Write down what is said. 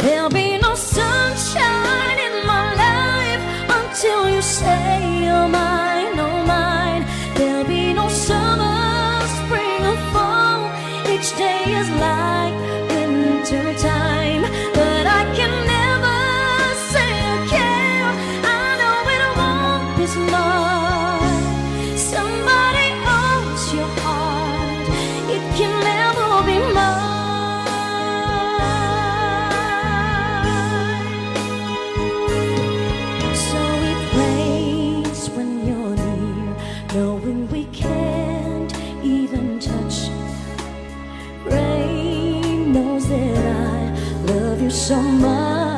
There'll be no sunshine in my life until you say you're mine, oh mine. There'll be no summer, spring or fall. Each day is like winter time, but I can never say again I know it won't be mine. Somebody owns your heart, it can never be mine. Knowing we can't even touch. Rain knows that I love you so much.